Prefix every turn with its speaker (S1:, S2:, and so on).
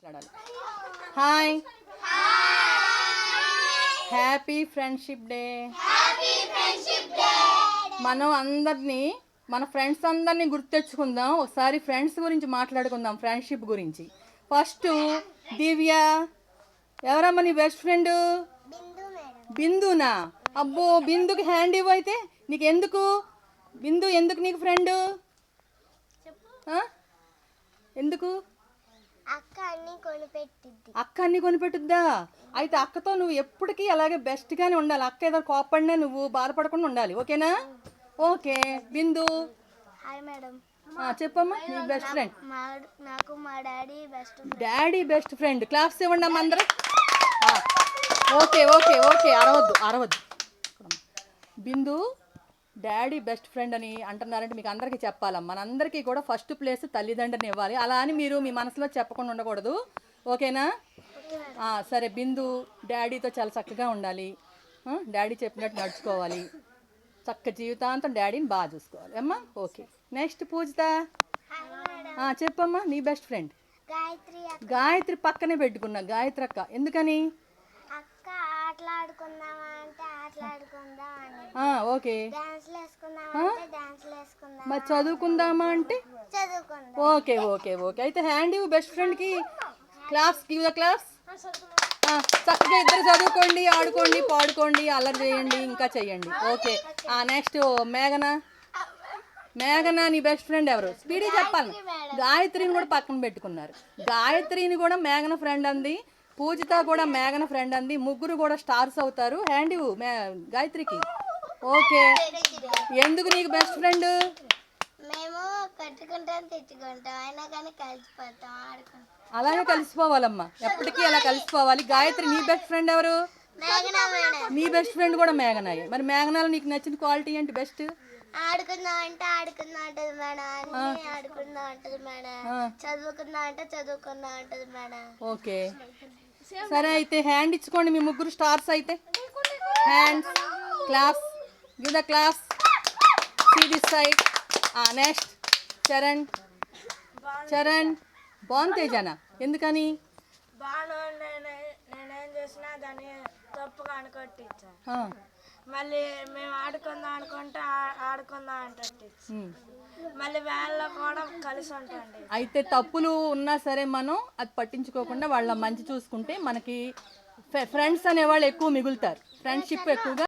S1: మాట్లాడాలి. Hi, happy friendship day. మనం అందరినీ మన ఫ్రెండ్స్ అందరినీ గుర్తు తెచ్చుకుందాం. ఒకసారి ఫ్రెండ్స్ గురించి మాట్లాడుకుందాం, ఫ్రెండ్షిప్ గురించి. ఫస్ట్ దివ్య, ఎవరమ్మా నీ బెస్ట్ ఫ్రెండ్? బిందునా? అబ్బో, బిందుకి హ్యాండ్ ఇవ్వు. అయితే నీకు ఎందుకు బిందు, ఎందుకు నీకు ఫ్రెండ్? ఎందుకు?
S2: అక్క
S1: అన్ని కొనిపెట్టుద్దా? అయితే అక్కతో నువ్వు ఎప్పటికీ అలాగే బెస్ట్గానే ఉండాలి. అక్క ఏదో కోపడినా నువ్వు బాధపడకుండా ఉండాలి, ఓకేనా? ఓకే. బిందు,
S2: హాయ్ మేడం.
S1: చెప్పమ్మా నీ బెస్ట్ ఫ్రెండ్.
S2: నాకు మా
S1: డాడీ బెస్ట్ ఫ్రెండ్. క్లాప్స్ ఇవ్వండి అమ్మ అందరూ. ఓకే ఓకే ఓకే, అరవద్దు. బిందు డాడీ బెస్ట్ ఫ్రెండ్ అని అంటున్నారంటే మీకు అందరికీ చెప్పాలమ్మా. మనందరికీ కూడా ఫస్ట్ ప్లేస్ తల్లిదండ్రులని ఇవ్వాలి. అలా అని మీరు మీ మనసులో చెప్పకుండా ఉండకూడదు, ఓకేనా? సరే, బిందు డాడీతో చాలా చక్కగా ఉండాలి. డాడీ చెప్పినట్టు నడుచుకోవాలి. చక్క జీవితాంతం డాడీని బాగా చూసుకోవాలి అమ్మా. ఓకే. నెక్స్ట్ పూజిత, చెప్పమ్మా నీ బెస్ట్ ఫ్రెండ్. గాయత్రి పక్కనే పెట్టుకున్నా. గాయత్రి అక్క, ఎందుకని? ఓకే. మరి చదువుకుందామా అంటే ఓకే ఓకే ఓకే. అయితే హ్యాండ్ ఇవ్వు బెస్ట్ ఫ్రెండ్కి. Class, give the class. చక్కగా ఇద్దరు చదువుకోండి, ఆడుకోండి, పాడుకోండి, అల్లరి చేయండి, ఇంకా చెయ్యండి. ఓకే. నెక్స్ట్ మేఘన నీ బెస్ట్ ఫ్రెండ్ ఎవరు? స్పీడీ చెప్పాలి. గాయత్రిని కూడా పక్కన పెట్టుకున్నారు. గాయత్రిని కూడా మేఘన ఫ్రెండ్ అంది, పూజిత కూడా మేఘన ఫ్రెండ్ అంది. ముగ్గురు కూడా స్టార్స్ అవుతారు. హ్యాండ్ ఇవ్వు గాయత్రికి. ఓకే. ఎందుకు నీకు బెస్ట్ ఫ్రెండ్?
S2: మేము కట్టుకుంటాం, తెచ్చుకుంటాం, అయినా కానీ కలిసిపోతాం, ఆడుకుంటాం.
S1: అలాగే కలిసిపోవాలమ్మా, ఎప్పటికీ అలా కలిసిపోవాలి. గాయత్రి నీ బెస్ట్ ఫ్రెండ్ ఎవరు? నీ బెస్ట్ ఫ్రెండ్ కూడా మేఘనాయే. మరి మేఘనాలో నీకు నచ్చిన క్వాలిటీ ఏంటి బెస్ట్?
S2: ఆడుకుందాం అంటే ఆడుకుందాం అంటది మేడం, అన్ని ఆడుకుందాం అంటది మేడం, చదువుకుందాం అంటే చదువుకుందాం అంటది మేడం.
S1: ఓకే, సరే. అయితే హ్యాండ్ ఇచ్చుకోండి మీ ముగ్గురు స్టార్స్. అయితే hands, claps, give the claps. See this side. Next Charan. బాగుంతేజానా? ఎందుకని?
S3: నేనేం చేసినా దాన్ని తప్పుగా అనుకొట్టించా. మళ్ళీ మేము ఆడుకుందాం అనుకుంటే ఆడుకుందాం అంటే మళ్ళీ వ్యాన్లో కూడా కలిసి ఉంటుంది.
S1: అయితే తప్పులు ఉన్నా సరే మనం అది పట్టించుకోకుండా వాళ్ళ మంచి చూసుకుంటే మనకి ఫ్రెండ్స్ అనేవాళ్ళు ఎక్కువ మిగులుతారు. ఫ్రెండ్షిప్ ఎక్కువగా